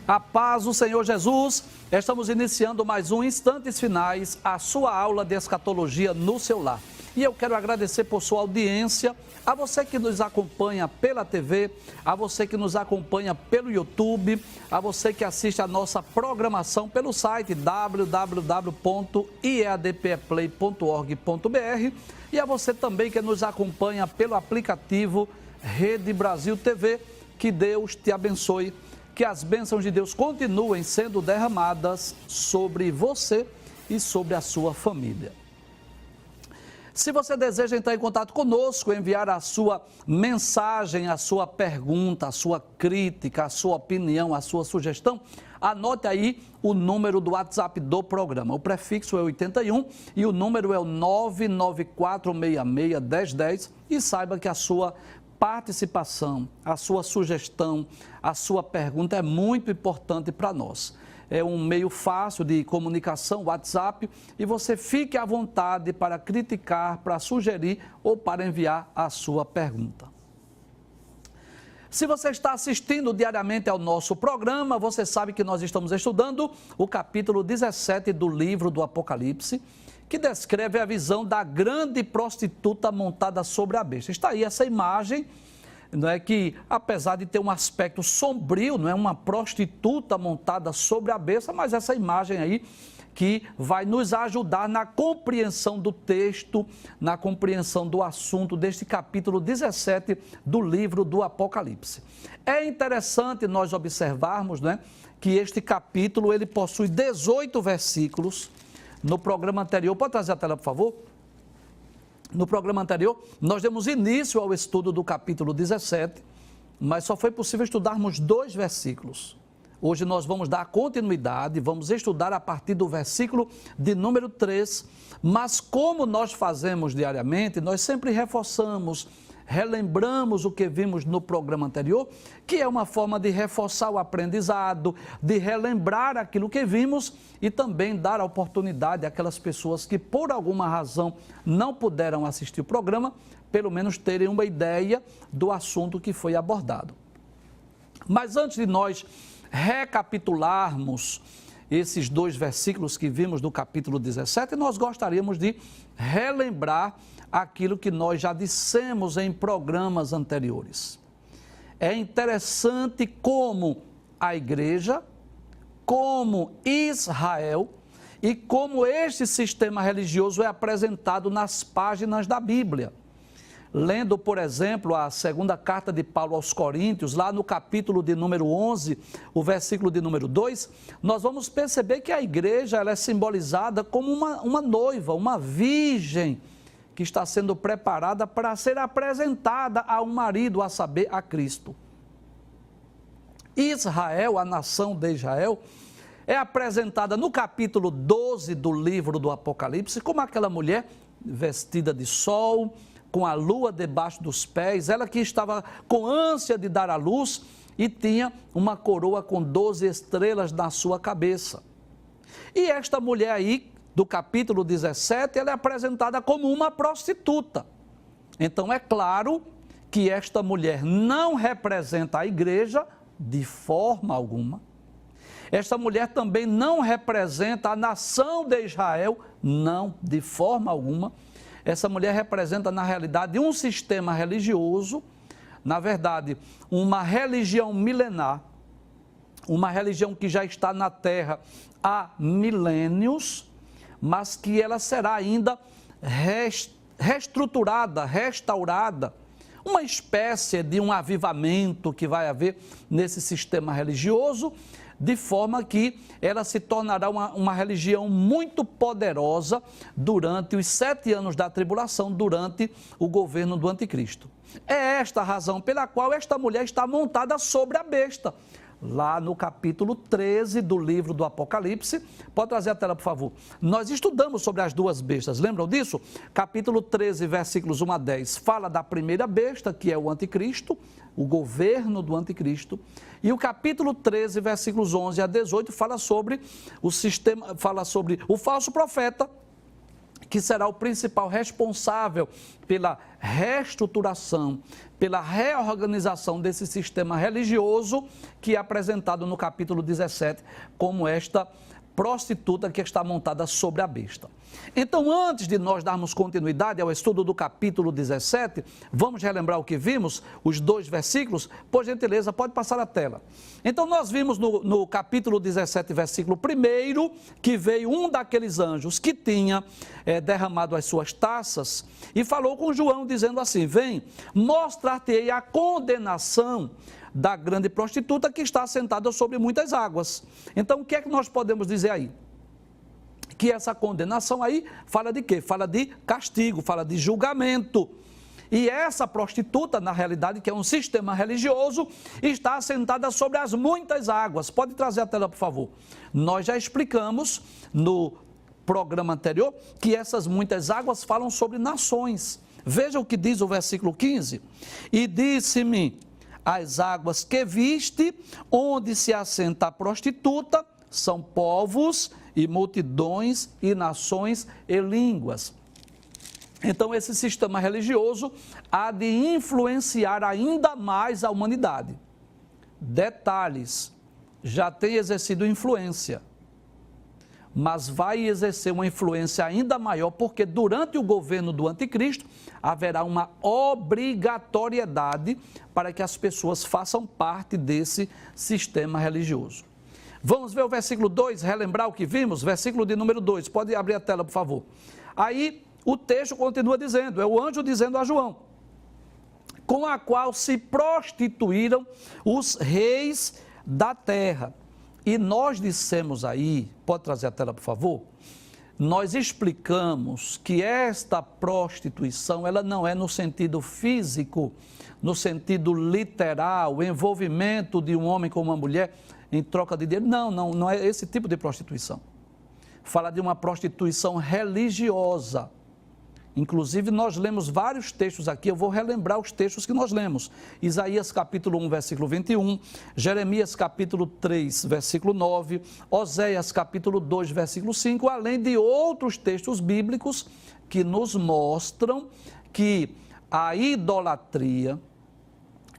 A paz do Senhor Jesus, estamos iniciando mais um Instantes Finais, a sua aula de escatologia no seu lar. E eu quero agradecer por sua audiência, a você que nos acompanha pela TV, a você que nos acompanha pelo YouTube, a você que assiste a nossa programação pelo site www.iadpeplay.org.br e a você também que nos acompanha pelo aplicativo Rede Brasil TV. Que Deus te abençoe. Que as bênçãos de Deus continuem sendo derramadas sobre você e sobre a sua família. Se você deseja entrar em contato conosco, enviar a sua mensagem, a sua pergunta, a sua crítica, a sua opinião, a sua sugestão, anote aí o número do WhatsApp do programa. O prefixo é 81 e o número é o 994661010 e saiba que a sua participação, a sua sugestão, a sua pergunta é muito importante para nós. É um meio fácil de comunicação, WhatsApp, e você fique à vontade para criticar, para sugerir ou para enviar a sua pergunta. Se você está assistindo diariamente ao nosso programa, você sabe que nós estamos estudando o capítulo 17 do livro do Apocalipse, que descreve a visão da grande prostituta montada sobre a besta. Está aí essa imagem, não é, que apesar de ter um aspecto sombrio, não é uma prostituta montada sobre a besta, mas essa imagem aí que vai nos ajudar na compreensão do texto, na compreensão do assunto deste capítulo 17 do livro do Apocalipse. É interessante nós observarmos, né, que este capítulo ele possui 18 versículos. No programa anterior, pode trazer a tela, por favor? No programa anterior, nós demos início ao estudo do capítulo 17, mas só foi possível estudarmos 2 versículos. Hoje nós vamos dar continuidade, vamos estudar a partir do versículo de número 3, mas como nós fazemos diariamente, nós sempre reforçamos, relembramos o que vimos no programa anterior, que é uma forma de reforçar o aprendizado, de relembrar aquilo que vimos e também dar a oportunidade àquelas pessoas que por alguma razão não puderam assistir o programa, pelo menos terem uma ideia do assunto que foi abordado. Mas antes de nós recapitularmos esses 2 versículos que vimos do capítulo 17, nós gostaríamos de relembrar aquilo que nós já dissemos em programas anteriores. É interessante como a igreja, como Israel e como este sistema religioso é apresentado nas páginas da Bíblia. Lendo, por exemplo, a segunda carta de Paulo aos Coríntios, lá no capítulo de número 11, o versículo de número 2, nós vamos perceber que a igreja ela é simbolizada como uma noiva, uma virgem, que está sendo preparada para ser apresentada a um marido, a saber, a Cristo. Israel, a nação de Israel, é apresentada no capítulo 12 do livro do Apocalipse como aquela mulher vestida de sol, com a lua debaixo dos pés, ela que estava com ânsia de dar à luz e tinha uma coroa com 12 estrelas na sua cabeça. E esta mulher aí, do capítulo 17, ela é apresentada como uma prostituta. Então, é claro que esta mulher não representa a igreja de forma alguma. Esta mulher também não representa a nação de Israel, não, de forma alguma. Essa mulher representa, na realidade, um sistema religioso, na verdade, uma religião milenar, uma religião que já está na terra há milênios, mas que ela será ainda reestruturada, restaurada, uma espécie de um avivamento que vai haver nesse sistema religioso, de forma que ela se tornará uma religião muito poderosa durante os 7 anos da tribulação, durante o governo do anticristo. É esta a razão pela qual esta mulher está montada sobre a besta. Lá no capítulo 13 do livro do Apocalipse, pode trazer a tela, por favor. Nós estudamos sobre as 2 bestas, lembram disso? Capítulo 13, versículos 1 a 10, fala da primeira besta, que é o anticristo, o governo do anticristo. E o capítulo 13, versículos 11 a 18, fala sobre o sistema, fala sobre o falso profeta, que será o principal responsável pela reestruturação, pela reorganização desse sistema religioso que é apresentado no capítulo 17 como esta prostituta que está montada sobre a besta. Então, antes de nós darmos continuidade ao estudo do capítulo 17, vamos relembrar o que vimos, os 2 versículos. Por gentileza, pode passar a tela. Então, nós vimos no capítulo 17, versículo 1, que veio um daqueles anjos que tinha derramado as suas taças e falou com João, dizendo assim: vem, mostrar-te-ei a condenação da grande prostituta que está assentada sobre muitas águas. Então, o que é que nós podemos dizer aí? Que essa condenação aí fala de quê? Fala de castigo, fala de julgamento. E essa prostituta, na realidade, que é um sistema religioso, está assentada sobre as muitas águas. Pode trazer a tela, por favor. Nós já explicamos no programa anterior que essas muitas águas falam sobre nações. Veja o que diz o versículo 15. E disse-me: as águas que viste, onde se assenta a prostituta, são povos e multidões e nações e línguas. Então, esse sistema religioso há de influenciar ainda mais a humanidade. Detalhes, já tem exercido influência, mas vai exercer uma influência ainda maior, porque durante o governo do anticristo haverá uma obrigatoriedade para que as pessoas façam parte desse sistema religioso. Vamos ver o versículo 2, relembrar o que vimos? Versículo de número 2, pode abrir a tela, por favor. Aí o texto continua dizendo, é o anjo dizendo a João: com a qual se prostituíram os reis da terra. E nós dissemos aí, pode trazer a tela, por favor? Nós explicamos que esta prostituição, ela não é no sentido físico, no sentido literal, o envolvimento de um homem com uma mulher em troca de dinheiro. Não é esse tipo de prostituição. Fala de uma prostituição religiosa. Inclusive, nós lemos vários textos aqui, eu vou relembrar os textos que nós lemos. Isaías capítulo 1, versículo 21, Jeremias capítulo 3, versículo 9, Oséias capítulo 2, versículo 5, além de outros textos bíblicos que nos mostram que a idolatria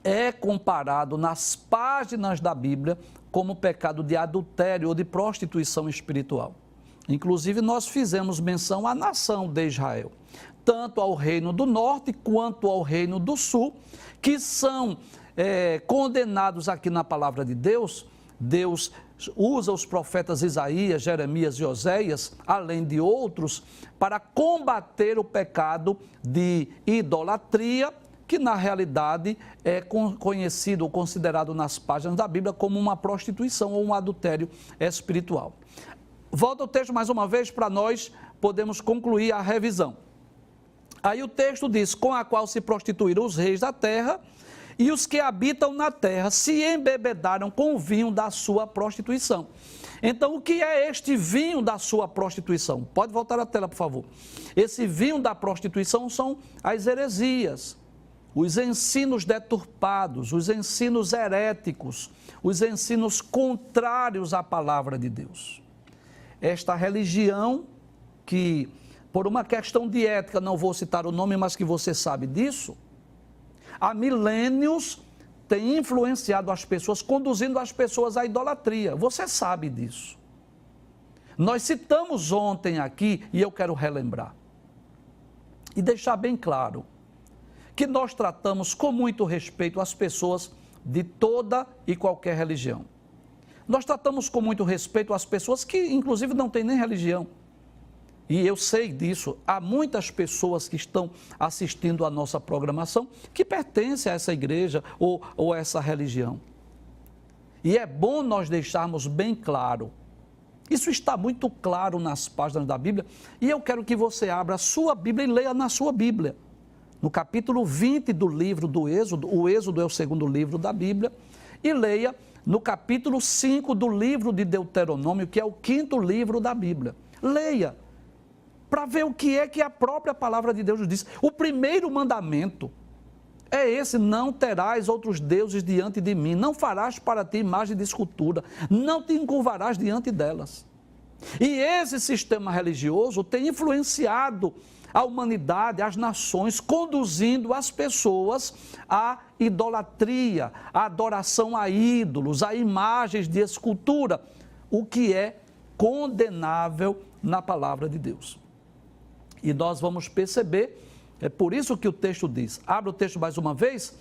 é comparado nas páginas da Bíblia como pecado de adultério ou de prostituição espiritual. Inclusive, nós fizemos menção à nação de Israel, tanto ao reino do norte quanto ao reino do sul, que são condenados aqui na palavra de Deus. Deus usa os profetas Isaías, Jeremias e Oséias, além de outros, para combater o pecado de idolatria, que na realidade é conhecido ou considerado nas páginas da Bíblia como uma prostituição ou um adultério espiritual. Volta o texto mais uma vez para nós podermos concluir a revisão. Aí o texto diz: com a qual se prostituíram os reis da terra, e os que habitam na terra se embebedaram com o vinho da sua prostituição. Então, o que é este vinho da sua prostituição? Pode voltar à tela, por favor. Esse vinho da prostituição são as heresias, os ensinos deturpados, os ensinos heréticos, os ensinos contrários à palavra de Deus. Esta religião que, por uma questão de ética, não vou citar o nome, mas que você sabe disso, há milênios tem influenciado as pessoas, conduzindo as pessoas à idolatria. Você sabe disso. Nós citamos ontem aqui, e eu quero relembrar, e deixar bem claro, que nós tratamos com muito respeito as pessoas de toda e qualquer religião. Nós tratamos com muito respeito as pessoas que, inclusive, não têm nem religião. E eu sei disso, há muitas pessoas que estão assistindo à nossa programação que pertencem a essa igreja ou a essa religião. E é bom nós deixarmos bem claro. Isso está muito claro nas páginas da Bíblia. E eu quero que você abra a sua Bíblia e leia na sua Bíblia. No capítulo 20 do livro do Êxodo, o Êxodo é o segundo livro da Bíblia, e leia no capítulo 5 do livro de Deuteronômio, que é o quinto livro da Bíblia. Leia, para ver o que é que a própria palavra de Deus diz. O primeiro mandamento é esse: não terás outros deuses diante de mim, não farás para ti imagem de escultura, não te encurvarás diante delas. E esse sistema religioso tem influenciado a humanidade, as nações, conduzindo as pessoas à idolatria, à adoração a ídolos, a imagens de escultura, o que é condenável na palavra de Deus. E nós vamos perceber, é por isso que o texto diz, abre o texto mais uma vez,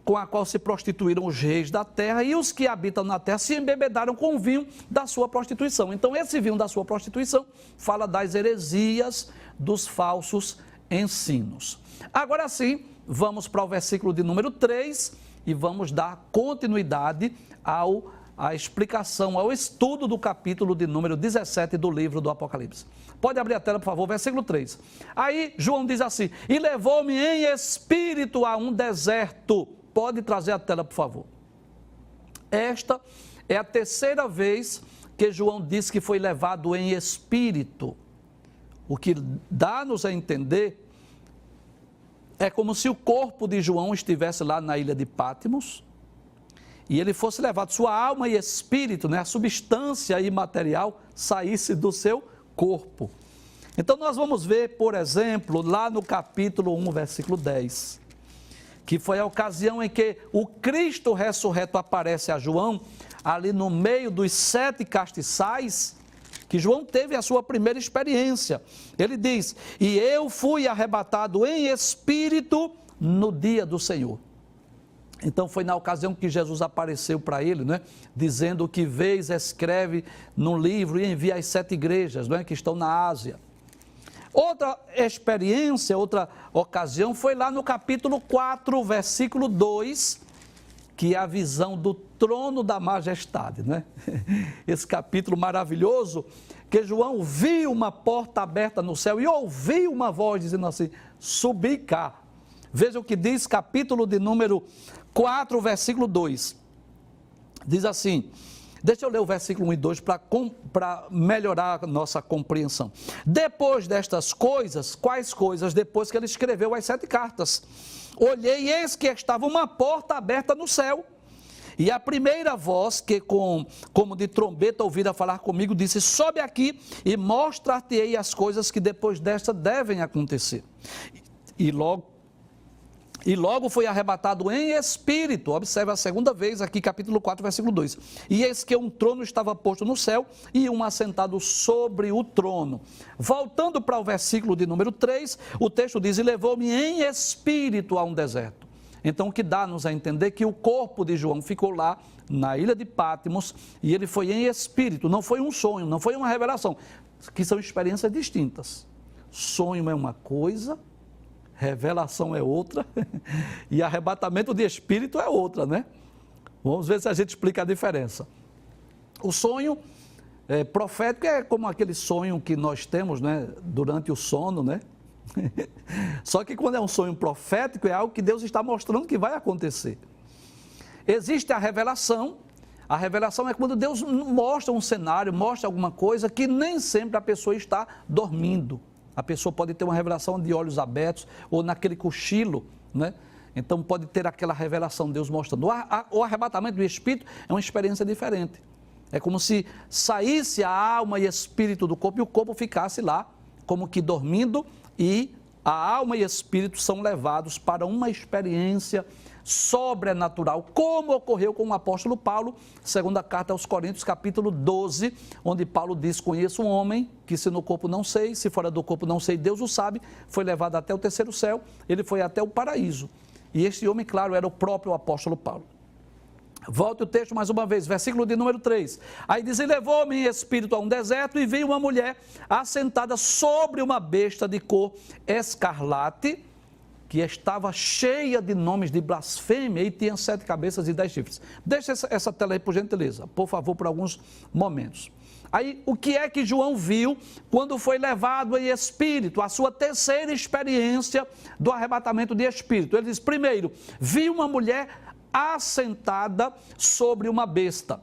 com a qual se prostituíram os reis da terra e os que habitam na terra se embebedaram com o vinho da sua prostituição. Então esse vinho da sua prostituição fala das heresias, dos falsos ensinos. Agora sim, vamos para o versículo de número 3 e vamos dar continuidade à explicação, ao estudo do capítulo de número 17 do livro do Apocalipse. Pode abrir a tela, por favor, versículo 3. Aí João diz assim, e levou-me em espírito a um deserto. Pode trazer a tela, por favor. Esta é a terceira vez que João diz que foi levado em espírito. O que dá-nos a entender é como se o corpo de João estivesse lá na ilha de Patmos e ele fosse levado, sua alma e espírito, né, a substância imaterial, saísse do seu corpo. Então nós vamos ver, por exemplo, lá no capítulo 1, versículo 10, que foi a ocasião em que o Cristo ressurreto aparece a João, ali no meio dos 7 castiçais, que João teve a sua primeira experiência. Ele diz, e eu fui arrebatado em espírito no dia do Senhor. Então foi na ocasião que Jesus apareceu para ele, né, dizendo que vês, escreve num livro e envia às 7 igrejas, né, que estão na Ásia. Outra experiência, outra ocasião foi lá no capítulo 4, versículo 2, que é a visão do trono da majestade, né? Esse capítulo maravilhoso, que João viu uma porta aberta no céu e ouviu uma voz dizendo assim, subi cá. Veja o que diz capítulo de número 4, versículo 2. Diz assim, deixa eu ler o versículo 1 e 2 para melhorar a nossa compreensão. Depois destas coisas, quais coisas? Depois que ele escreveu as 7 cartas. Olhei e eis que estava uma porta aberta no céu. E a primeira voz que como de trombeta ouvira falar comigo, disse, sobe aqui e mostrar-te-ei as coisas que depois desta devem acontecer. E logo foi arrebatado em espírito, observe a segunda vez aqui, capítulo 4, versículo 2. E eis que um trono estava posto no céu e um assentado sobre o trono. Voltando para o versículo de número 3, o texto diz, e levou-me em espírito a um deserto. Então o que dá-nos a entender que o corpo de João ficou lá na ilha de Patmos e ele foi em espírito, não foi um sonho, não foi uma revelação, que são experiências distintas. Sonho é uma coisa, revelação é outra e arrebatamento de espírito é outra, né? Vamos ver se a gente explica a diferença. O sonho profético é como aquele sonho que nós temos, né, durante o sono, né? Só que quando é um sonho profético é algo que Deus está mostrando que vai acontecer. Existe a revelação é quando Deus mostra um cenário, mostra alguma coisa que nem sempre a pessoa está dormindo. A pessoa pode ter uma revelação de olhos abertos ou naquele cochilo, né? Então pode ter aquela revelação, Deus mostrando. O arrebatamento do Espírito é uma experiência diferente. É como se saísse a alma e espírito do corpo e o corpo ficasse lá, como que dormindo, e a alma e espírito são levados para uma experiência sobrenatural, como ocorreu com o apóstolo Paulo, segunda carta aos Coríntios, capítulo 12, onde Paulo diz, conheço um homem que se no corpo não sei, se fora do corpo não sei, Deus o sabe, foi levado até o terceiro céu, ele foi até o paraíso. E este homem, claro, era o próprio apóstolo Paulo. Volte o texto mais uma vez, versículo de número 3. Aí diz, e levou-me em espírito a um deserto e vi uma mulher assentada sobre uma besta de cor escarlate, que estava cheia de nomes de blasfêmia e tinha 7 cabeças e 10 chifres. Deixa essa tela aí, por gentileza, por favor, por alguns momentos. Aí, o que é que João viu quando foi levado em espírito? A sua terceira experiência do arrebatamento de espírito. Ele diz, primeiro, vi uma mulher assentada sobre uma besta.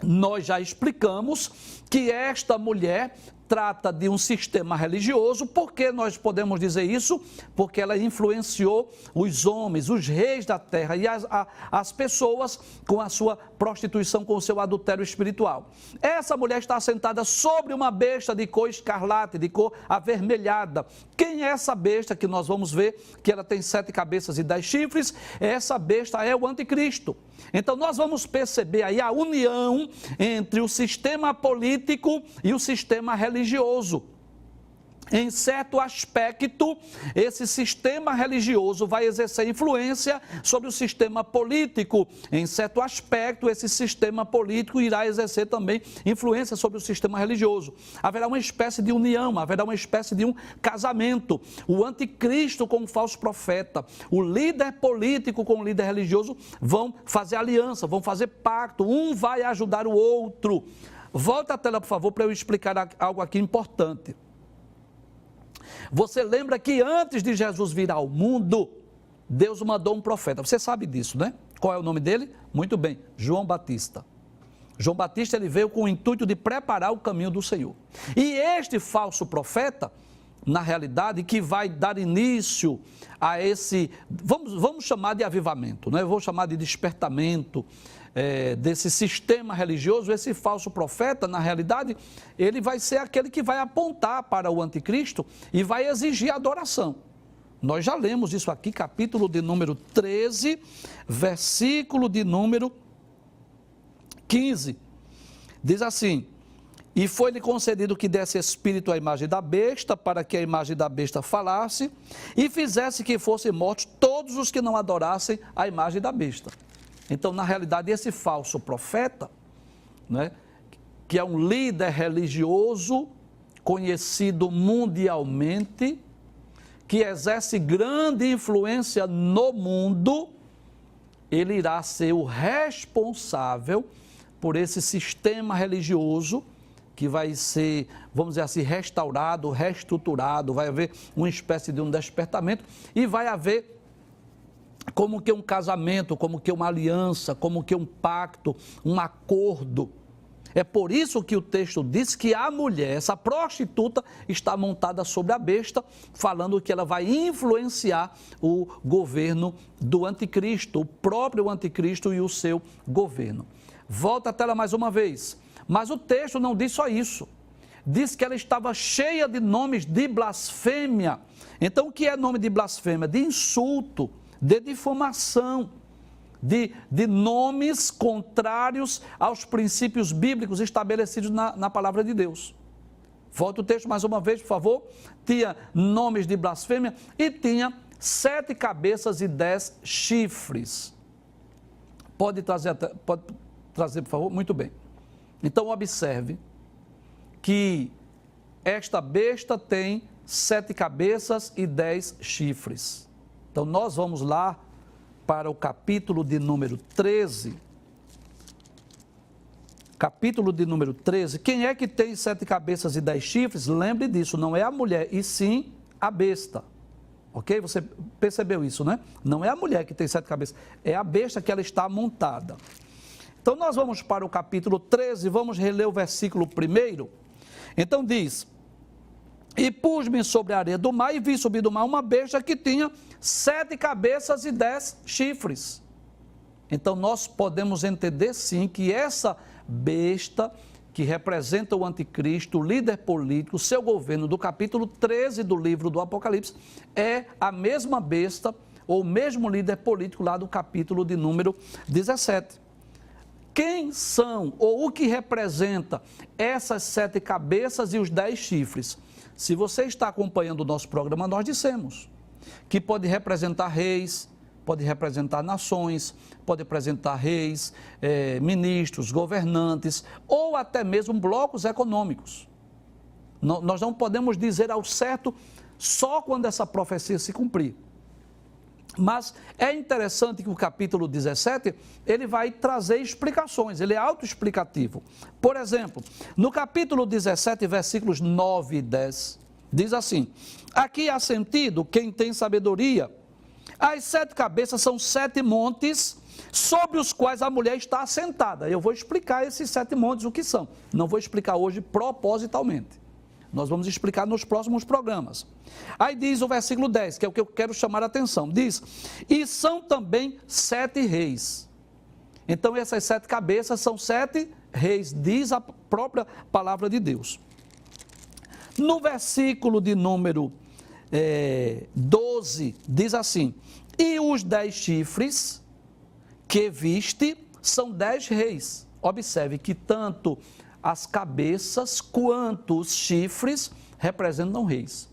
Nós já explicamos que esta mulher trata de um sistema religioso. Por que nós podemos dizer isso? Porque ela influenciou os homens, os reis da terra e as pessoas com a sua prostituição, com o seu adultério espiritual. Essa mulher está sentada sobre uma besta de cor escarlate, de cor avermelhada. Quem é essa besta que nós vamos ver que ela tem 7 cabeças e 10 chifres? Essa besta é o anticristo. Então nós vamos perceber aí a união entre o sistema político e o sistema religioso. Em certo aspecto, esse sistema religioso vai exercer influência sobre o sistema político. Em certo aspecto, esse sistema político irá exercer também influência sobre o sistema religioso. Haverá uma espécie de união, haverá uma espécie de um casamento. O anticristo com o falso profeta, o líder político com o líder religioso vão fazer aliança, vão fazer pacto. Um vai ajudar o outro. Volta a tela, por favor, para eu explicar algo aqui importante. Você lembra que antes de Jesus vir ao mundo, Deus mandou um profeta. Você sabe disso, né? Qual é o nome dele? Muito bem, João Batista. João Batista, ele veio com o intuito de preparar o caminho do Senhor. E este falso profeta, na realidade, que vai dar início a esse, vamos chamar de avivamento, né? Eu vou chamar de despertamento desse sistema religioso. Esse falso profeta, na realidade, ele vai ser aquele que vai apontar para o anticristo e vai exigir adoração. Nós já lemos isso aqui, capítulo de número 13, versículo de número 15. Diz assim: e foi-lhe concedido que desse espírito à imagem da besta, para que a imagem da besta falasse, e fizesse que fossem mortos todos os que não adorassem a imagem da besta. Então, na realidade, esse falso profeta, né, que é um líder religioso, conhecido mundialmente, que exerce grande influência no mundo, ele irá ser o responsável por esse sistema religioso que vai ser, vamos dizer assim, restaurado, reestruturado. Vai haver uma espécie de um despertamento e vai haver como que um casamento, como que uma aliança, como que um pacto, um acordo. É por isso que o texto diz que a mulher, essa prostituta, está montada sobre a besta, falando que ela vai influenciar o governo do anticristo, o próprio anticristo e o seu governo. Volta a tela mais uma vez. Mas o texto não diz só isso. Diz que ela estava cheia de nomes de blasfêmia. Então, o que é nome de blasfêmia? De insulto, de difamação, de nomes contrários aos princípios bíblicos estabelecidos na palavra de Deus. Volta o texto mais uma vez, por favor. Tinha nomes de blasfêmia e tinha 7 cabeças e 10 chifres. Pode trazer, por favor? Muito bem. Então, observe que esta besta tem 7 cabeças e 10 chifres. Então, nós vamos lá para o capítulo de número 13. Capítulo de número 13. Quem é que tem 7 cabeças e 10 chifres? Lembre disso, não é a mulher, e sim a besta. Ok? Você percebeu isso, né? Não é a mulher que tem 7 cabeças, é a besta que ela está montada. Então, nós vamos para o capítulo 13, vamos reler o versículo 1. Então, diz: e pus-me sobre a areia do mar e vi subir do mar uma besta que tinha 7 cabeças e 10 chifres. Então, nós podemos entender, sim, que essa besta, que representa o anticristo, o líder político, o seu governo, do capítulo 13 do livro do Apocalipse, é a mesma besta, ou o mesmo líder político lá do capítulo de número 17. Quem são, ou o que representa essas 7 cabeças e os 10 chifres? Se você está acompanhando o nosso programa, nós dissemos que pode representar reis, pode representar nações, pode representar reis, ministros, governantes, ou até mesmo blocos econômicos. Nós não podemos dizer ao certo só quando essa profecia se cumprir. Mas é interessante que o capítulo 17, ele vai trazer explicações, ele é autoexplicativo. Por exemplo, no capítulo 17, versículos 9 e 10, diz assim: aqui há sentido quem tem sabedoria. As 7 cabeças são 7 montes sobre os quais a mulher está assentada. Eu vou explicar esses 7 montes o que são. Não vou explicar hoje propositalmente. Nós vamos explicar nos próximos programas. Aí diz o versículo 10, que é o que eu quero chamar a atenção. Diz, e são também 7 reis. Então essas 7 cabeças são 7 reis, diz a própria palavra de Deus. No versículo de número 12, diz assim, e os 10 chifres que viste são 10 reis. Observe que tanto as cabeças quanto os chifres representam reis.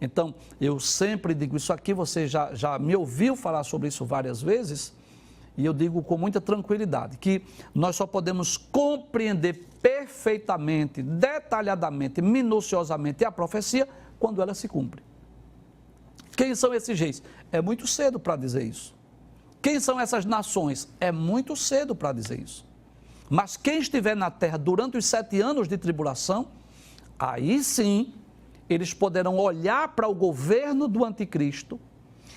Então, eu sempre digo isso aqui, você já me ouviu falar sobre isso várias vezes, e eu digo com muita tranquilidade, que nós só podemos compreender perfeitamente, detalhadamente, minuciosamente a profecia quando ela se cumpre. Quem são esses reis? É muito cedo para dizer isso. Quem são essas nações? É muito cedo para dizer isso. Mas quem estiver na terra durante os 7 anos de tribulação, aí sim, eles poderão olhar para o governo do anticristo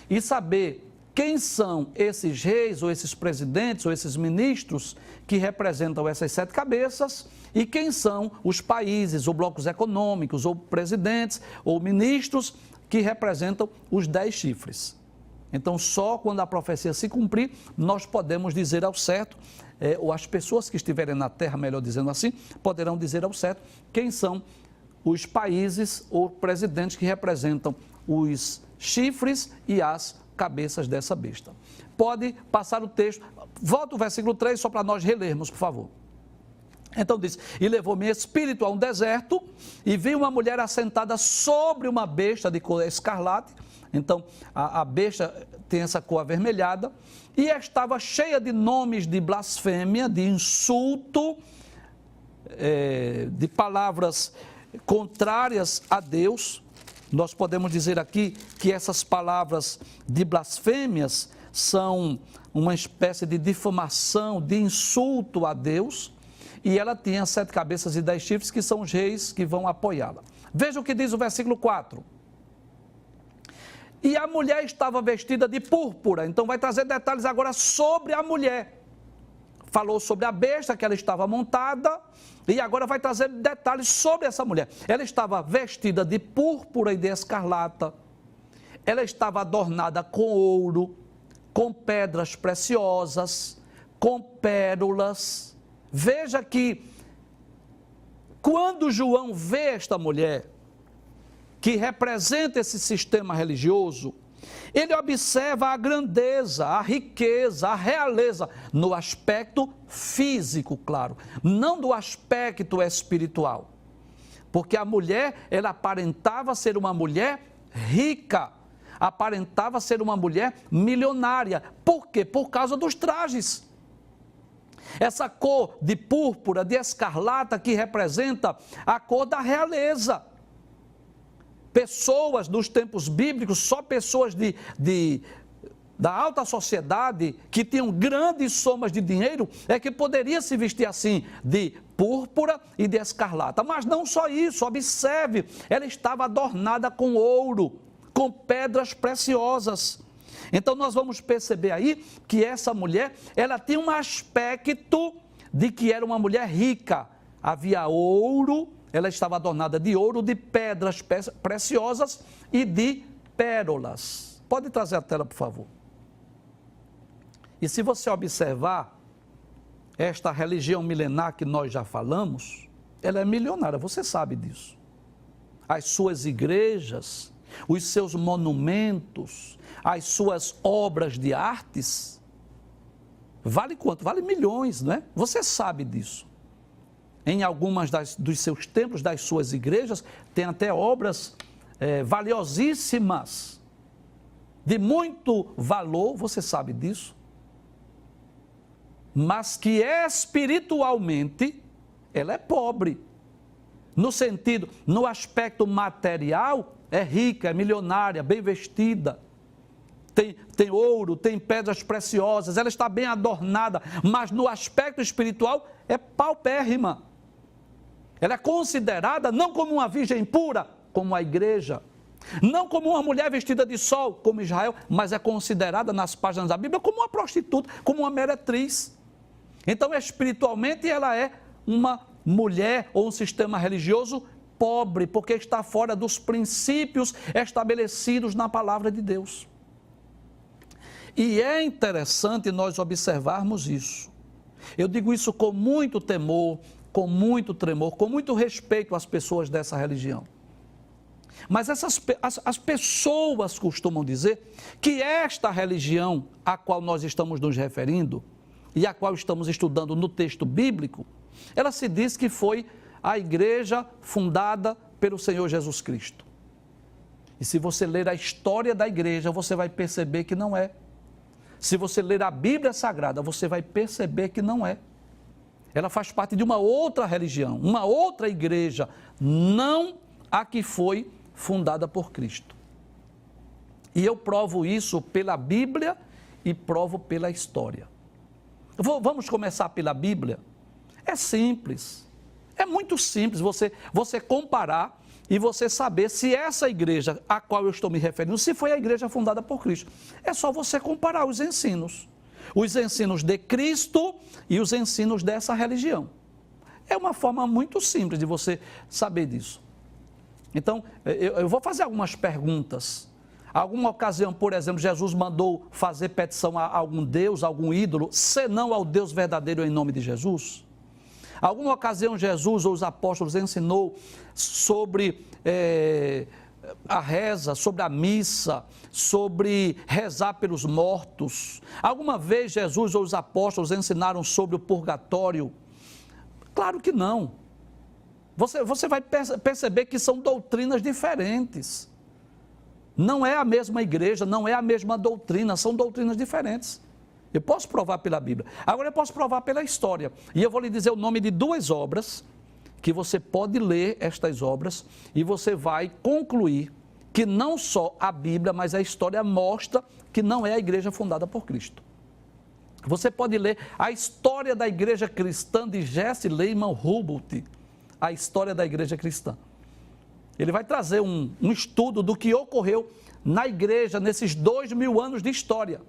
e saber quem são esses reis, ou esses presidentes, ou esses ministros que representam essas 7 cabeças e quem são os países, ou blocos econômicos, ou presidentes, ou ministros que representam os 10 chifres. Então, só quando a profecia se cumprir, nós podemos dizer ao certo, ou as pessoas que estiverem na terra, melhor dizendo assim, poderão dizer ao certo quem são os países ou presidentes que representam os chifres e as cabeças dessa besta. Pode passar o texto, volta o versículo 3 só para nós relermos, por favor. Então diz, e levou-me espírito a um deserto, e vi uma mulher assentada sobre uma besta de cor escarlate. Então a besta tem essa cor avermelhada, e estava cheia de nomes de blasfêmia, de insulto, de palavras contrárias a Deus. Nós podemos dizer aqui que essas palavras de blasfêmias são uma espécie de difamação, de insulto a Deus, e ela tinha 7 cabeças e 10 chifres, que são os reis que vão apoiá-la. Veja o que diz o versículo 4. E a mulher estava vestida de púrpura. Então vai trazer detalhes agora sobre a mulher. Falou sobre a besta que ela estava montada, e agora vai trazer detalhes sobre essa mulher. Ela estava vestida de púrpura e de escarlata. Ela estava adornada com ouro, com pedras preciosas, com pérolas. Veja que quando João vê esta mulher, que representa esse sistema religioso, ele observa a grandeza, a riqueza, a realeza, no aspecto físico, claro, não do aspecto espiritual. Porque a mulher, ela aparentava ser uma mulher rica, aparentava ser uma mulher milionária. Por quê? Por causa dos trajes. Essa cor de púrpura, de escarlata, que representa a cor da realeza. Pessoas dos tempos bíblicos, só pessoas da alta sociedade, que tinham grandes somas de dinheiro, é que poderia se vestir assim, de púrpura e de escarlata. Mas não só isso, observe, ela estava adornada com ouro, com pedras preciosas. Então nós vamos perceber aí que essa mulher, ela tinha um aspecto de que era uma mulher rica. Havia ouro, ela estava adornada de ouro, de pedras preciosas e de pérolas. Pode trazer a tela, por favor. E se você observar, esta religião milenar que nós já falamos, ela é milionária, você sabe disso. As suas igrejas, os seus monumentos, as suas obras de artes, vale quanto? Vale milhões, não é? Você sabe disso. Em algumas dos seus templos, das suas igrejas, tem até obras valiosíssimas, de muito valor, você sabe disso. Mas que espiritualmente, ela é pobre. No sentido, no aspecto material, é rica, é milionária, bem vestida. Tem ouro, tem pedras preciosas, ela está bem adornada, mas no aspecto espiritual é paupérrima. Ela é considerada não como uma virgem pura, como a igreja, não como uma mulher vestida de sol, como Israel, mas é considerada nas páginas da Bíblia como uma prostituta, como uma meretriz. Então, espiritualmente, ela é uma mulher ou um sistema religioso pobre, porque está fora dos princípios estabelecidos na palavra de Deus. E é interessante nós observarmos isso. Eu digo isso com muito temor, com muito tremor, com muito respeito às pessoas dessa religião. Mas as pessoas costumam dizer que esta religião a qual nós estamos nos referindo e a qual estamos estudando no texto bíblico, ela se diz que foi a igreja fundada pelo Senhor Jesus Cristo. E se você ler a história da igreja, você vai perceber que não é. Se você ler a Bíblia Sagrada, você vai perceber que não é. Ela faz parte de uma outra religião, uma outra igreja, não a que foi fundada por Cristo. E eu provo isso pela Bíblia e provo pela história. Vamos começar pela Bíblia? É simples, é muito simples você comparar e você saber se essa igreja a qual eu estou me referindo, se foi a igreja fundada por Cristo. É só você comparar os ensinos de Cristo e os ensinos dessa religião. É uma forma muito simples de você saber disso. Então, eu vou fazer algumas perguntas. Alguma ocasião, por exemplo, Jesus mandou fazer petição a algum Deus, a algum ídolo, senão ao Deus verdadeiro em nome de Jesus? Alguma ocasião Jesus ou os apóstolos ensinou sobre a reza, sobre a missa, sobre rezar pelos mortos? Alguma vez Jesus ou os apóstolos ensinaram sobre o purgatório? Claro que não. Você vai perceber que são doutrinas diferentes. Não é a mesma igreja, não é a mesma doutrina, são doutrinas diferentes. Eu posso provar pela Bíblia. Agora eu posso provar pela história. E eu vou lhe dizer o nome de duas obras, que você pode ler estas obras, e você vai concluir que não só a Bíblia, mas a história mostra que não é a igreja fundada por Cristo. Você pode ler a história da igreja cristã de Jesse Lehman Hubert, a história da igreja cristã. Ele vai trazer um estudo do que ocorreu na igreja nesses 2000 anos de história.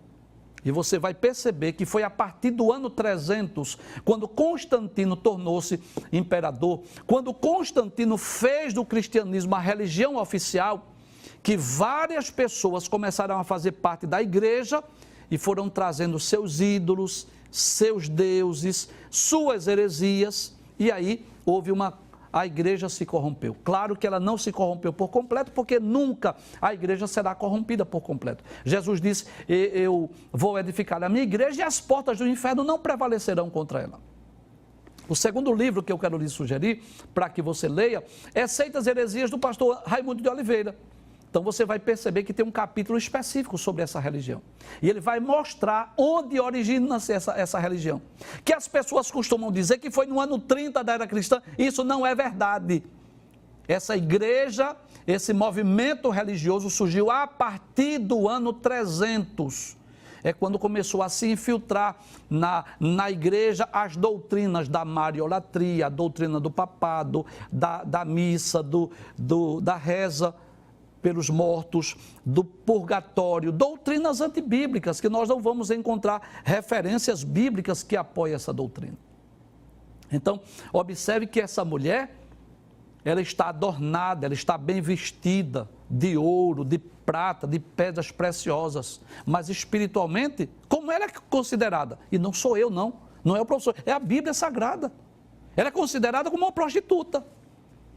E você vai perceber que foi a partir do ano 300, quando Constantino tornou-se imperador, quando Constantino fez do cristianismo a religião oficial, que várias pessoas começaram a fazer parte da igreja e foram trazendo seus ídolos, seus deuses, suas heresias, e aí a igreja se corrompeu. Claro que ela não se corrompeu por completo, porque nunca a igreja será corrompida por completo. Jesus disse, eu vou edificar a minha igreja e as portas do inferno não prevalecerão contra ela. O segundo livro que eu quero lhe sugerir, para que você leia, é Seitas e Heresias, do pastor Raimundo de Oliveira. Então você vai perceber que tem um capítulo específico sobre essa religião. E ele vai mostrar onde origina-se essa religião. Que as pessoas costumam dizer que foi no ano 30 da era cristã. Isso não é verdade. Essa igreja, esse movimento religioso surgiu a partir do ano 300. É quando começou a se infiltrar na igreja as doutrinas da mariolatria, a doutrina do papado, da missa, da reza pelos mortos, do purgatório, doutrinas antibíblicas, que nós não vamos encontrar referências bíblicas que apoiem essa doutrina. Então, observe que essa mulher, ela está adornada, ela está bem vestida de ouro, de prata, de pedras preciosas, mas espiritualmente, como ela é considerada? E não sou eu, não é o professor, é a Bíblia Sagrada. Ela é considerada como uma prostituta.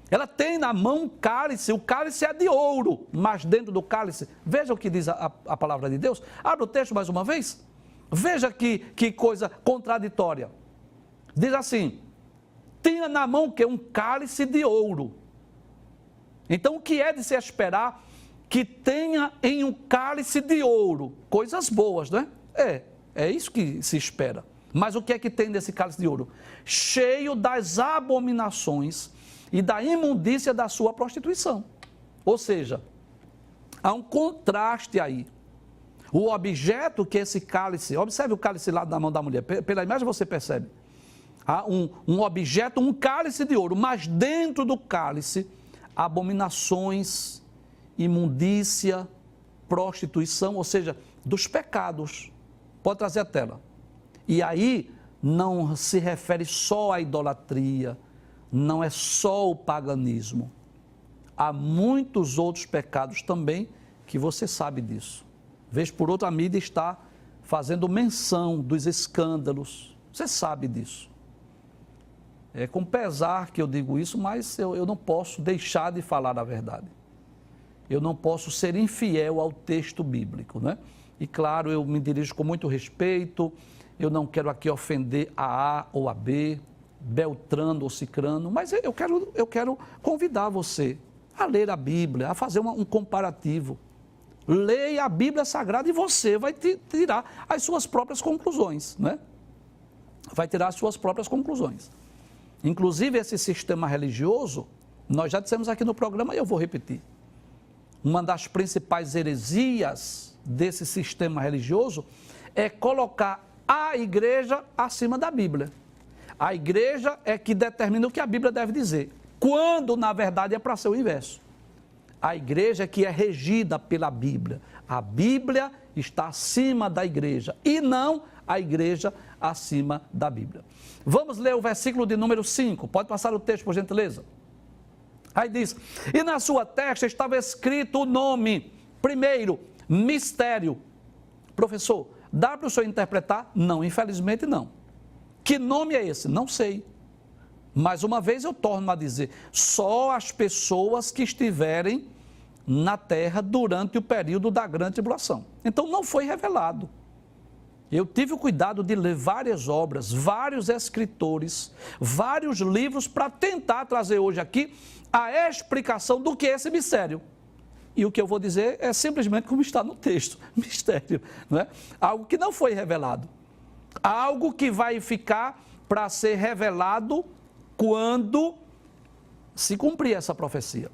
Ela tem na mão um cálice, o cálice é de ouro, mas dentro do cálice, veja o que diz a palavra de Deus. Abre o texto mais uma vez. Veja que coisa contraditória. Diz assim, tinha na mão que um cálice de ouro. Então o que é de se esperar que tenha em um cálice de ouro? Coisas boas, não é? É isso que se espera. Mas o que é que tem nesse cálice de ouro? Cheio das abominações e da imundícia da sua prostituição. Ou seja, há um contraste aí. O objeto que esse cálice, observe o cálice lá na mão da mulher, pela imagem você percebe. Há um objeto, um cálice de ouro, mas dentro do cálice, abominações, imundícia, prostituição, ou seja, dos pecados. Pode trazer a tela. E aí não se refere só à idolatria, não é só o paganismo. há muitos outros pecados também que você sabe disso. Vez por outra, a mídia está fazendo menção dos escândalos. Você sabe disso. É com pesar que eu digo isso, mas eu não posso deixar de falar a verdade. Eu não posso ser infiel ao texto bíblico, né? E claro, eu me dirijo com muito respeito, eu não quero aqui ofender a ou a B, Beltrano ou Cicrano, mas eu quero convidar você a ler a Bíblia, a fazer um comparativo. Leia a Bíblia Sagrada e você vai tirar as suas próprias conclusões, né? Vai tirar as suas próprias conclusões. Inclusive, esse sistema religioso, nós já dissemos aqui no programa e eu vou repetir. Uma das principais heresias desse sistema religioso é colocar a igreja acima da Bíblia. A igreja é que determina o que a Bíblia deve dizer, quando na verdade é para ser o inverso. A igreja é que é regida pela Bíblia. A Bíblia está acima da igreja e não a igreja acima da Bíblia. Vamos ler o versículo de número 5. Pode passar o texto, por gentileza. Aí diz: e na sua testa estava escrito o nome. Primeiro, mistério. Professor, dá para o senhor interpretar? Não, infelizmente não. Que nome é esse? Não sei. Mais uma vez eu torno a dizer, só as pessoas que estiverem na terra durante o período da grande tribulação. Então não foi revelado. Eu tive o cuidado de ler várias obras, vários escritores, vários livros para tentar trazer hoje aqui a explicação do que é esse mistério. E o que eu vou dizer é simplesmente como está no texto, mistério, não é? Algo que não foi revelado. Algo que vai ficar para ser revelado quando se cumprir essa profecia.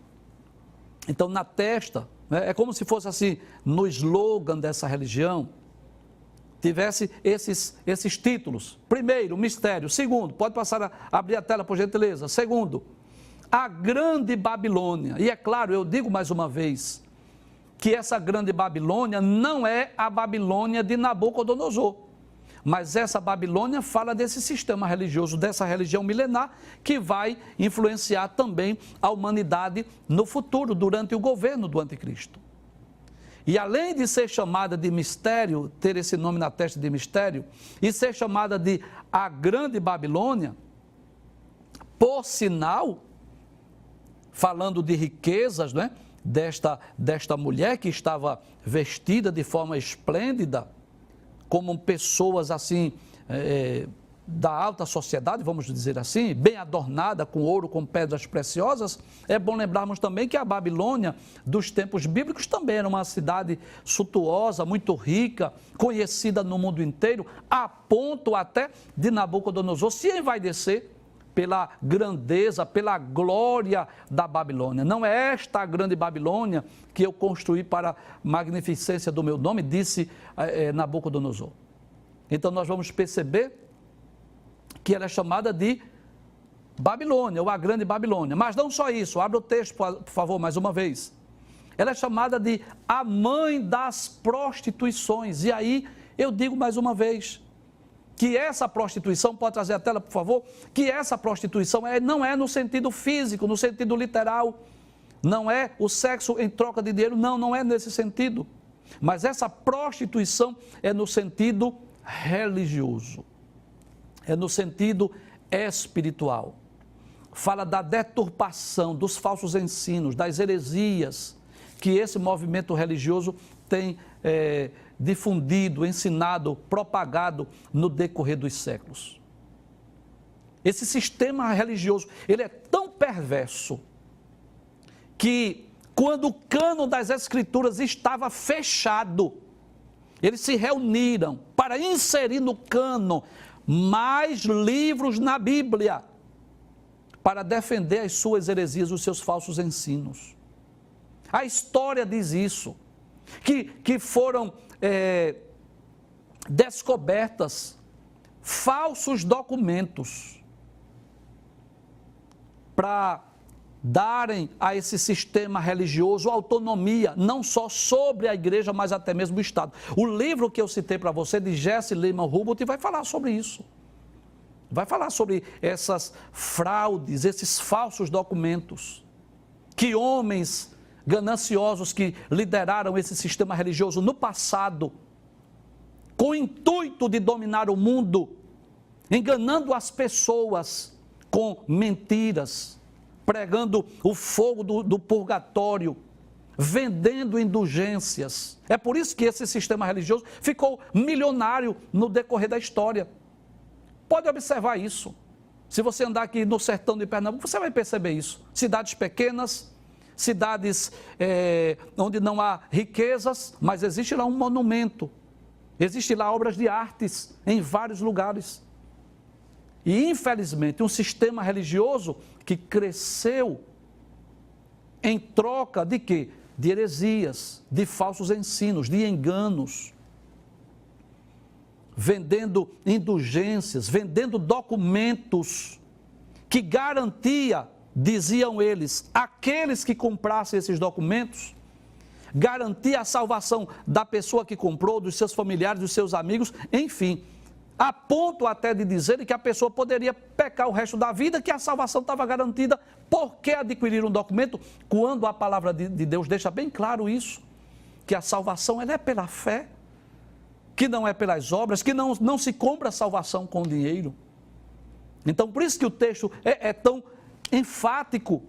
Então, na testa, né, é como se fosse assim, no slogan dessa religião, tivesse esses títulos. Primeiro, mistério. Segundo, pode passar abrir a tela, por gentileza. Segundo, a grande Babilônia. E é claro, eu digo mais uma vez, que essa grande Babilônia não é a Babilônia de Nabucodonosor. Mas essa Babilônia fala desse sistema religioso, dessa religião milenar, que vai influenciar também a humanidade no futuro, durante o governo do anticristo. E além de ser chamada de mistério, ter esse nome na testa de mistério, e ser chamada de a grande Babilônia, por sinal, falando de riquezas, né, desta mulher que estava vestida de forma esplêndida, como pessoas assim, da alta sociedade, vamos dizer assim, bem adornada com ouro, com pedras preciosas. É bom lembrarmos também que a Babilônia dos tempos bíblicos também era uma cidade suntuosa, muito rica, conhecida no mundo inteiro, a ponto até de Nabucodonosor se envaidecer pela grandeza, pela glória da Babilônia. Não é esta a grande Babilônia que eu construí para a magnificência do meu nome, disse Nabucodonosor. Então nós vamos perceber que ela é chamada de Babilônia, ou a grande Babilônia. Mas não só isso, abra o texto, por favor, mais uma vez. Ela é chamada de a mãe das prostituições. E aí eu digo mais uma vez, que essa prostituição, pode trazer a tela, por favor, que essa prostituição não é no sentido físico, no sentido literal, não é o sexo em troca de dinheiro, não é nesse sentido, mas essa prostituição é no sentido religioso, é no sentido espiritual, fala da deturpação, dos falsos ensinos, das heresias que esse movimento religioso tem difundido, ensinado, propagado no decorrer dos séculos. Esse sistema religioso, ele é tão perverso que quando o cânon das Escrituras estava fechado, eles se reuniram para inserir no cânon mais livros na Bíblia para defender as suas heresias, os seus falsos ensinos. A história diz isso, que foram descobertas falsos documentos para darem a esse sistema religioso autonomia, não só sobre a igreja, mas até mesmo o Estado. O livro que eu citei para você, de Jesse Lehman Hubert, vai falar sobre isso. Vai falar sobre essas fraudes, esses falsos documentos, que homens gananciosos que lideraram esse sistema religioso no passado, com o intuito de dominar o mundo, enganando as pessoas com mentiras, pregando o fogo do purgatório, vendendo indulgências. É por isso que esse sistema religioso ficou milionário no decorrer da história. Pode observar isso. Se você andar aqui no sertão de Pernambuco, você vai perceber isso. Cidades pequenas, cidades onde não há riquezas, mas existe lá um monumento. Existe lá obras de artes em vários lugares. E, infelizmente, um sistema religioso que cresceu em troca de quê? De heresias, de falsos ensinos, de enganos, vendendo indulgências, vendendo documentos que garantia, diziam eles, aqueles que comprassem esses documentos, garantia a salvação da pessoa que comprou, dos seus familiares, dos seus amigos, enfim, a ponto até de dizerem que a pessoa poderia pecar o resto da vida, que a salvação estava garantida. Por que adquirir um documento quando a palavra de Deus deixa bem claro isso? Que a salvação ela é pela fé, que não é pelas obras, que não se compra a salvação com dinheiro. Então, por isso que o texto é tão enfático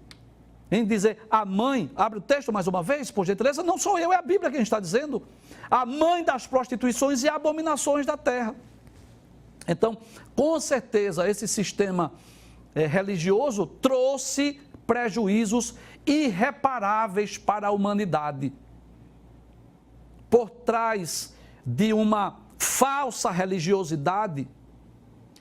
em dizer, a mãe, abre o texto mais uma vez, por gentileza, não sou eu, é a Bíblia quem está dizendo, a mãe das prostituições e abominações da terra. Então, com certeza, esse sistema religioso trouxe prejuízos irreparáveis para a humanidade. Por trás de uma falsa religiosidade,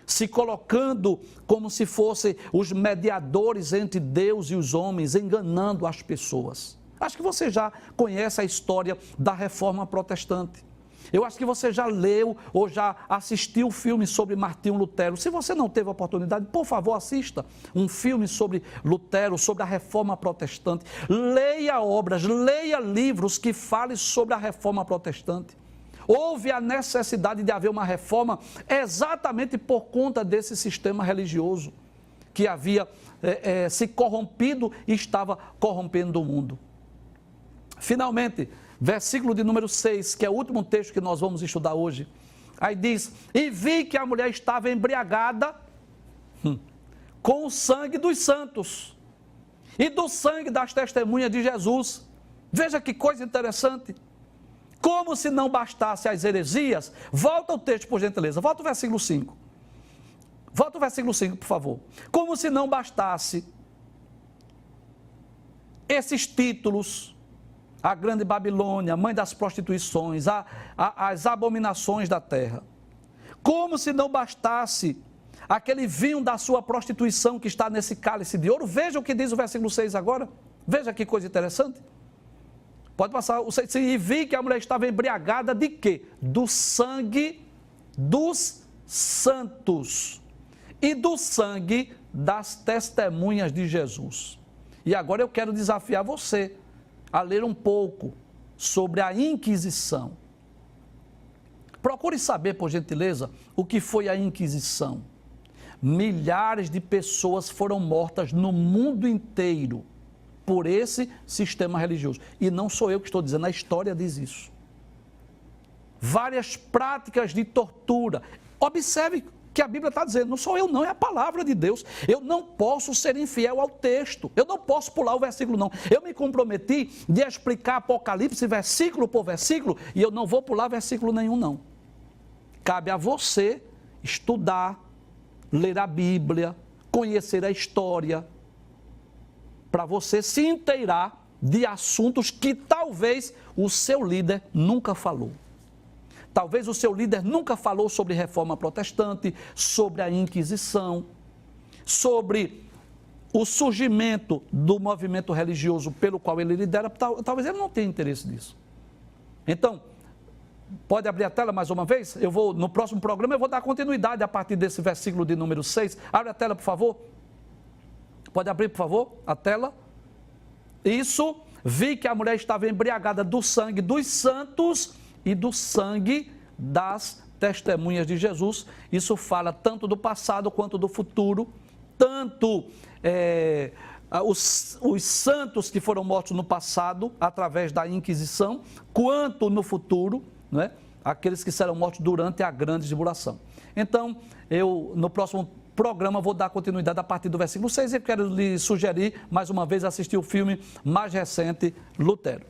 se colocando como se fossem os mediadores entre Deus e os homens, enganando as pessoas. Acho que você já conhece a história da Reforma Protestante. Eu acho que você já leu ou já assistiu filme sobre Martinho Lutero. Se você não teve a oportunidade, por favor, assista um filme sobre Lutero, sobre a Reforma Protestante. Leia obras, leia livros que falem sobre a Reforma Protestante. Houve a necessidade de haver uma reforma exatamente por conta desse sistema religioso que havia se corrompido e estava corrompendo o mundo. Finalmente, versículo de número 6, que é o último texto que nós vamos estudar hoje. Aí diz, e vi que a mulher estava embriagada com o sangue dos santos e do sangue das testemunhas de Jesus. Veja que coisa interessante. Como se não bastasse as heresias, volta o texto, por gentileza, volta o versículo 5. Volta o versículo 5, por favor. Como se não bastasse esses títulos, a grande Babilônia, mãe das prostituições, as abominações da terra. Como se não bastasse aquele vinho da sua prostituição que está nesse cálice de ouro. Veja o que diz o versículo 6 agora. Veja que coisa interessante. Pode passar, e vi que a mulher estava embriagada de quê? Do sangue dos santos e do sangue das testemunhas de Jesus. E agora eu quero desafiar você a ler um pouco sobre a Inquisição. Procure saber, por gentileza, o que foi a Inquisição. Milhares de pessoas foram mortas no mundo inteiro por esse sistema religioso. E não sou eu que estou dizendo, a história diz isso. Várias práticas de tortura. Observe que a Bíblia está dizendo, não sou eu não, é a palavra de Deus. Eu não posso ser infiel ao texto. Eu não posso pular o versículo não. Eu me comprometi de explicar Apocalipse versículo por versículo e eu não vou pular versículo nenhum não. Cabe a você estudar, ler a Bíblia, conhecer a história, para você se inteirar de assuntos que talvez o seu líder nunca falou. Talvez o seu líder nunca falou sobre reforma protestante, sobre a Inquisição, sobre o surgimento do movimento religioso pelo qual ele lidera. Talvez ele não tenha interesse nisso. Então, pode abrir a tela mais uma vez? No próximo programa eu vou dar continuidade a partir desse versículo de número 6. Abre a tela, por favor. Pode abrir, por favor, a tela. Isso, vi que a mulher estava embriagada do sangue dos santos e do sangue das testemunhas de Jesus. Isso fala tanto do passado quanto do futuro, tanto os santos que foram mortos no passado, através da Inquisição, quanto no futuro, né? Aqueles que serão mortos durante a grande tribulação. Então, eu, no próximo programa, vou dar continuidade a partir do versículo 6 e quero lhe sugerir, mais uma vez, assistir o filme mais recente, Lutero.